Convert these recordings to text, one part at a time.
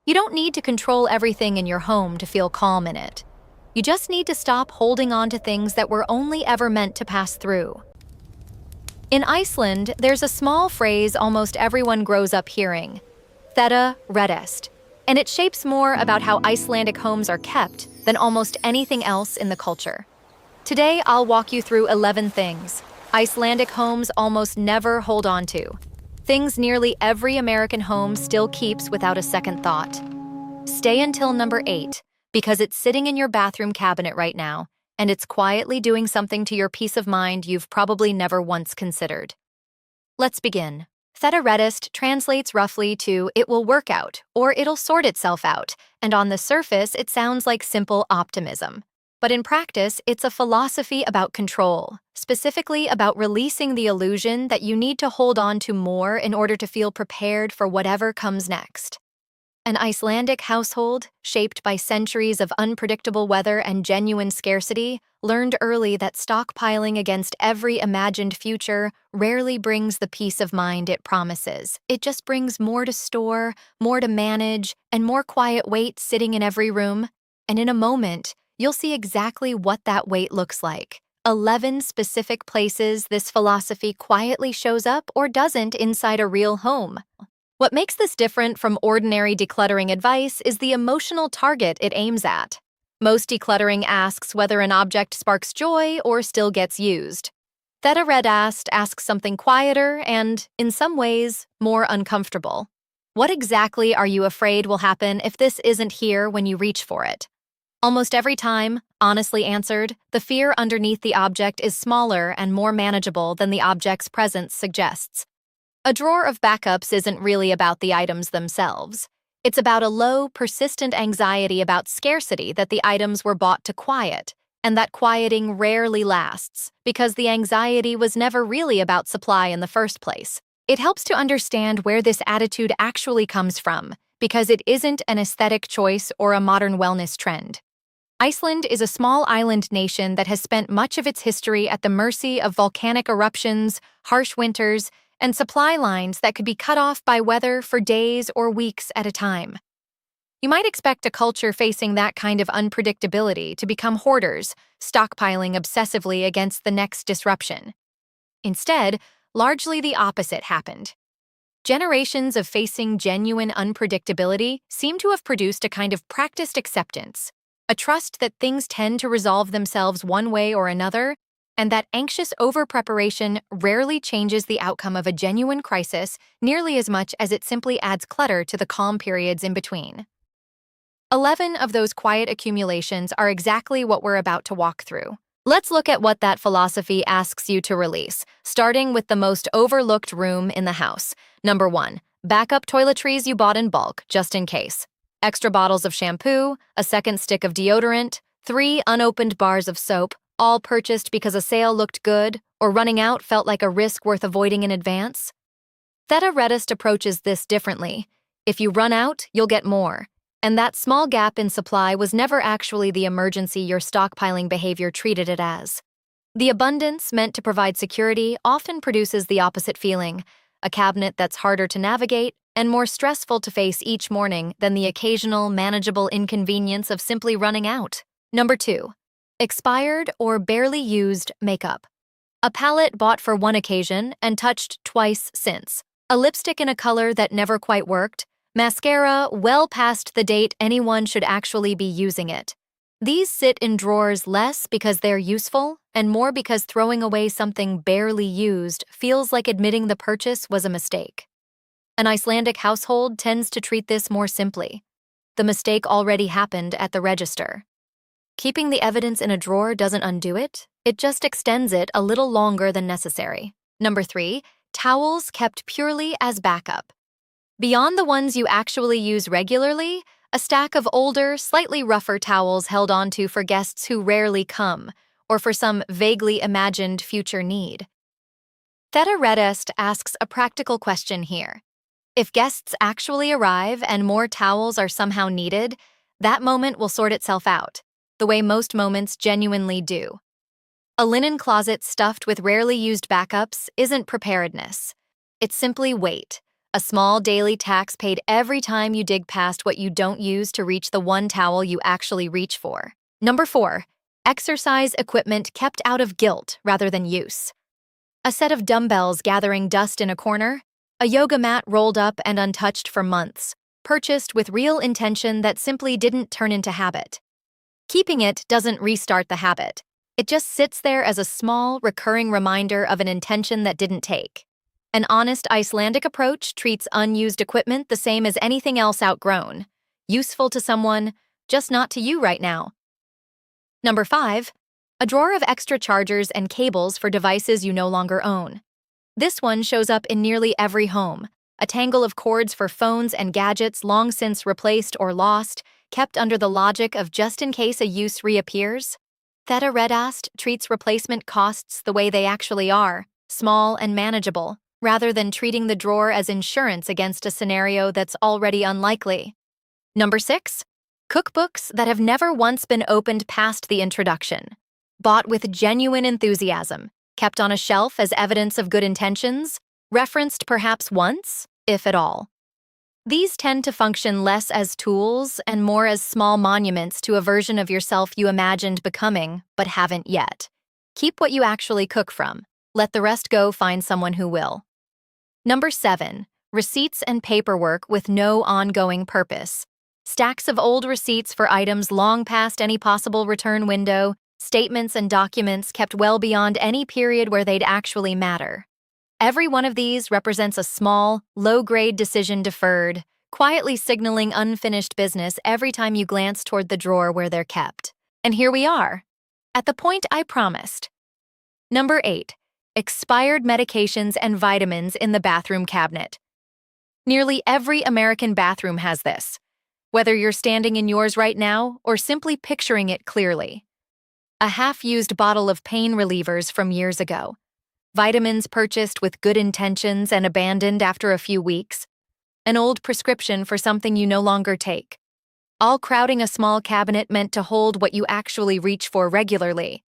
You don't need to control everything in your home to feel calm in it. You just need to stop holding on to things that were only ever meant to pass through. In Iceland, there's a small phrase almost everyone grows up hearing, þetta, Reddast, and it shapes more about how Icelandic homes are kept than almost anything else in the culture. Today, I'll walk you through 11 things Icelandic homes almost never hold on to. Things nearly every American home still keeps without a second thought. Stay until number 8, because it's sitting in your bathroom cabinet right now, and it's quietly doing something to your peace of mind you've probably never once considered. Let's begin. Þetta Reddast translates roughly to "it will work out" or "it'll sort itself out," and on the surface it sounds like simple optimism. But in practice, it's a philosophy about control, specifically about releasing the illusion that you need to hold on to more in order to feel prepared for whatever comes next. An Icelandic household, shaped by centuries of unpredictable weather and genuine scarcity, learned early that stockpiling against every imagined future rarely brings the peace of mind it promises. It just brings more to store, more to manage, and more quiet weight sitting in every room. And in a moment, you'll see exactly what that weight looks like. 11 specific places this philosophy quietly shows up or doesn't inside a real home. What makes this different from ordinary decluttering advice is the emotional target it aims at. Most decluttering asks whether an object sparks joy or still gets used. Þetta Reddast asks something quieter and, in some ways, more uncomfortable. What exactly are you afraid will happen if this isn't here when you reach for it? Almost every time, honestly answered, the fear underneath the object is smaller and more manageable than the object's presence suggests. A drawer of backups isn't really about the items themselves. It's about a low, persistent anxiety about scarcity that the items were bought to quiet, and that quieting rarely lasts because the anxiety was never really about supply in the first place. It helps to understand where this attitude actually comes from, because it isn't an aesthetic choice or a modern wellness trend. Iceland is a small island nation that has spent much of its history at the mercy of volcanic eruptions, harsh winters, and supply lines that could be cut off by weather for days or weeks at a time. You might expect a culture facing that kind of unpredictability to become hoarders, stockpiling obsessively against the next disruption. Instead, largely the opposite happened. Generations of facing genuine unpredictability seem to have produced a kind of practiced acceptance, a trust that things tend to resolve themselves one way or another, and that anxious over-preparation rarely changes the outcome of a genuine crisis nearly as much as it simply adds clutter to the calm periods in between. 11 of those quiet accumulations are exactly what we're about to walk through. Let's look at what that philosophy asks you to release, starting with the most overlooked room in the house. Number 1, backup toiletries you bought in bulk, just in case. Extra bottles of shampoo, a second stick of deodorant, 3 unopened bars of soap, all purchased because a sale looked good or running out felt like a risk worth avoiding in advance? Þetta Reddast approaches this differently. If you run out, you'll get more. And that small gap in supply was never actually the emergency your stockpiling behavior treated it as. The abundance meant to provide security often produces the opposite feeling, a cabinet that's harder to navigate and more stressful to face each morning than the occasional manageable inconvenience of simply running out. Number 2. Expired or barely used makeup. A palette bought for one occasion and touched twice since. A lipstick in a color that never quite worked. Mascara well past the date anyone should actually be using it. These sit in drawers less because they're useful and more because throwing away something barely used feels like admitting the purchase was a mistake. An Icelandic household tends to treat this more simply. The mistake already happened at the register. Keeping the evidence in a drawer doesn't undo it, it just extends it a little longer than necessary. Number 3, towels kept purely as backup. Beyond the ones you actually use regularly, a stack of older, slightly rougher towels held onto for guests who rarely come, or for some vaguely imagined future need. Þetta Reddast asks a practical question here. If guests actually arrive and more towels are somehow needed, that moment will sort itself out, the way most moments genuinely do. A linen closet stuffed with rarely used backups isn't preparedness. It's simply weight, a small daily tax paid every time you dig past what you don't use to reach the one towel you actually reach for. Number 4, exercise equipment kept out of guilt rather than use. A set of dumbbells gathering dust in a corner, a yoga mat rolled up and untouched for months, purchased with real intention that simply didn't turn into habit. Keeping it doesn't restart the habit. It just sits there as a small, recurring reminder of an intention that didn't take. An honest Icelandic approach treats unused equipment the same as anything else outgrown. Useful to someone, just not to you right now. Number 5, a drawer of extra chargers and cables for devices you no longer own. This one shows up in nearly every home. A tangle of cords for phones and gadgets long since replaced or lost, kept under the logic of just in case a use reappears. Theta Reddast treats replacement costs the way they actually are, small and manageable, rather than treating the drawer as insurance against a scenario that's already unlikely. Number 6, cookbooks that have never once been opened past the introduction. Bought with genuine enthusiasm, kept on a shelf as evidence of good intentions, referenced perhaps once, if at all. These tend to function less as tools and more as small monuments to a version of yourself you imagined becoming, but haven't yet. Keep what you actually cook from. Let the rest go find someone who will. Number 7, receipts and paperwork with no ongoing purpose. Stacks of old receipts for items long past any possible return window, statements and documents kept well beyond any period where they'd actually matter. Every one of these represents a small, low-grade decision deferred, quietly signaling unfinished business every time you glance toward the drawer where they're kept. And here we are, at the point I promised. Number 8, expired medications and vitamins in the bathroom cabinet. Nearly every American bathroom has this, whether you're standing in yours right now or simply picturing it clearly. A half-used bottle of pain relievers from years ago. Vitamins purchased with good intentions and abandoned after a few weeks. An old prescription for something you no longer take. All crowding a small cabinet meant to hold what you actually reach for regularly.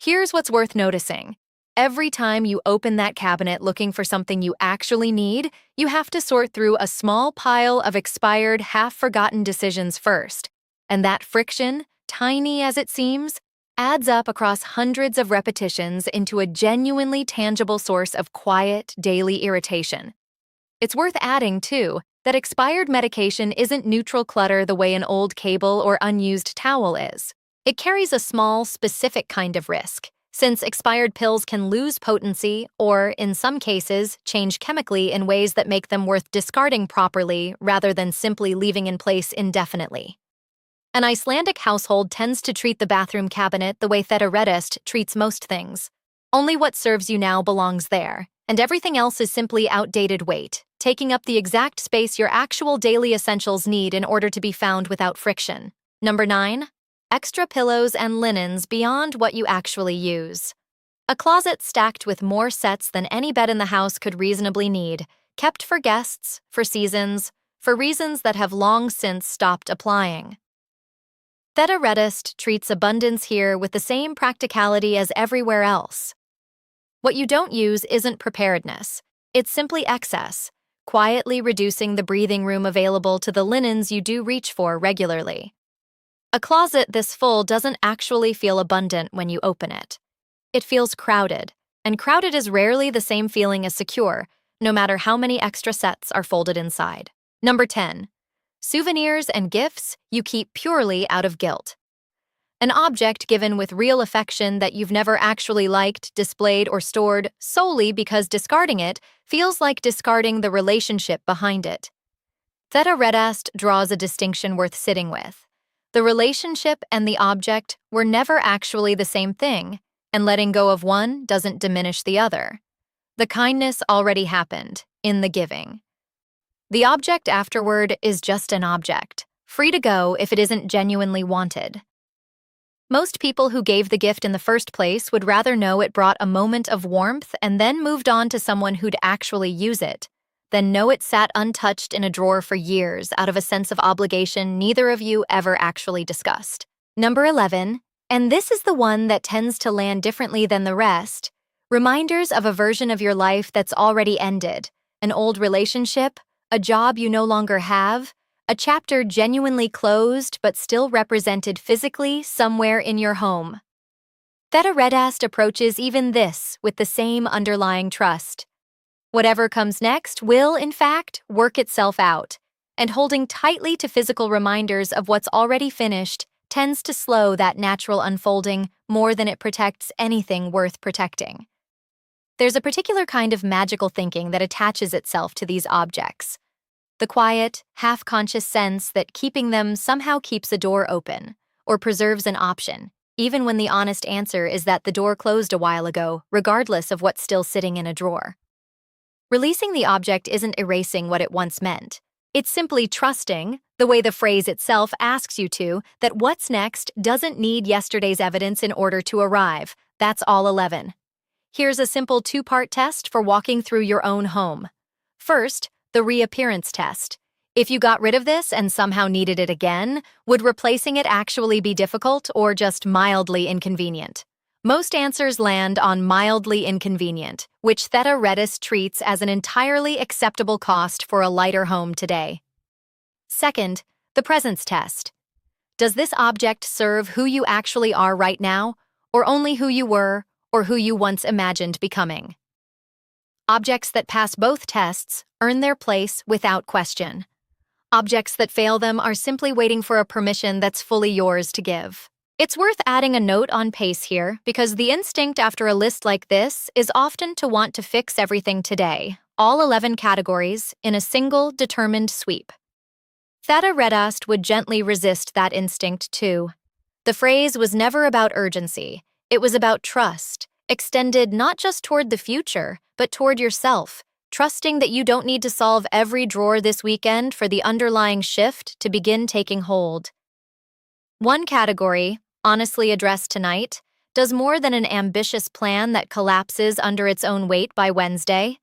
Here's what's worth noticing. Every time you open that cabinet looking for something you actually need, you have to sort through a small pile of expired, half-forgotten decisions first. And that friction, tiny as it seems, adds up across hundreds of repetitions into a genuinely tangible source of quiet, daily irritation. It's worth adding, too, that expired medication isn't neutral clutter the way an old cable or unused towel is. It carries a small, specific kind of risk, since expired pills can lose potency or, in some cases, change chemically in ways that make them worth discarding properly rather than simply leaving in place indefinitely. An Icelandic household tends to treat the bathroom cabinet the way Theta Reddast treats most things. Only what serves you now belongs there, and everything else is simply outdated weight, taking up the exact space your actual daily essentials need in order to be found without friction. Number 9, extra pillows and linens beyond what you actually use. A closet stacked with more sets than any bed in the house could reasonably need, kept for guests, for seasons, for reasons that have long since stopped applying. Theta Reddast treats abundance here with the same practicality as everywhere else. What you don't use isn't preparedness. It's simply excess, quietly reducing the breathing room available to the linens you do reach for regularly. A closet this full doesn't actually feel abundant when you open it. It feels crowded, and crowded is rarely the same feeling as secure, no matter how many extra sets are folded inside. Number 10. Souvenirs and gifts you keep purely out of guilt. An object given with real affection that you've never actually liked, displayed, or stored solely because discarding it feels like discarding the relationship behind it. Theta Reddast draws a distinction worth sitting with. The relationship and the object were never actually the same thing, and letting go of one doesn't diminish the other. The kindness already happened, in the giving. The object afterward is just an object, free to go if it isn't genuinely wanted. Most people who gave the gift in the first place would rather know it brought a moment of warmth and then moved on to someone who'd actually use it, than know it sat untouched in a drawer for years out of a sense of obligation neither of you ever actually discussed. Number 11, and this is the one that tends to land differently than the rest, reminders of a version of your life that's already ended, An old relationship? A job you no longer have? A chapter genuinely closed but still represented physically somewhere in your home. Reddast approaches even this with the same underlying trust. Whatever comes next will, in fact, work itself out, and holding tightly to physical reminders of what's already finished tends to slow that natural unfolding more than it protects anything worth protecting. There's a particular kind of magical thinking that attaches itself to these objects. The quiet, half-conscious sense that keeping them somehow keeps a door open, or preserves an option, even when the honest answer is that the door closed a while ago, regardless of what's still sitting in a drawer. Releasing the object isn't erasing what it once meant. It's simply trusting, the way the phrase itself asks you to, that what's next doesn't need yesterday's evidence in order to arrive. That's all 11. Here's a simple two-part test for walking through your own home. First, the reappearance test. If you got rid of this and somehow needed it again, would replacing it actually be difficult or just mildly inconvenient? Most answers land on mildly inconvenient, which Reddast treats as an entirely acceptable cost for a lighter home today. Second, the presence test. Does this object serve who you actually are right now, or only who you were, or who you once imagined becoming? Objects that pass both tests earn their place without question. Objects that fail them are simply waiting for a permission that's fully yours to give. It's worth adding a note on pace here, because the instinct after a list like this is often to want to fix everything today, all 11 categories, in a single, determined sweep. Reddast would gently resist that instinct too. The phrase was never about urgency. It was about trust, extended not just toward the future, but toward yourself, trusting that you don't need to solve every drawer this weekend for the underlying shift to begin taking hold. One category, honestly addressed tonight, does more than an ambitious plan that collapses under its own weight by Wednesday.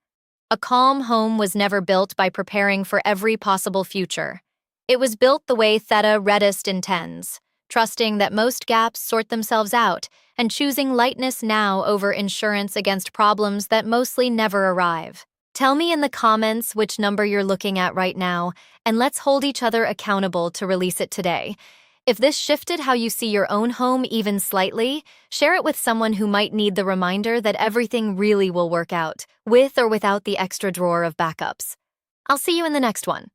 A calm home was never built by preparing for every possible future. It was built the way Reddast intends, trusting that most gaps sort themselves out and choosing lightness now over insurance against problems that mostly never arrive. Tell me in the comments which number you're looking at right now, and let's hold each other accountable to release it today. If this shifted how you see your own home even slightly, share it with someone who might need the reminder that everything really will work out, with or without the extra drawer of backups. I'll see you in the next one.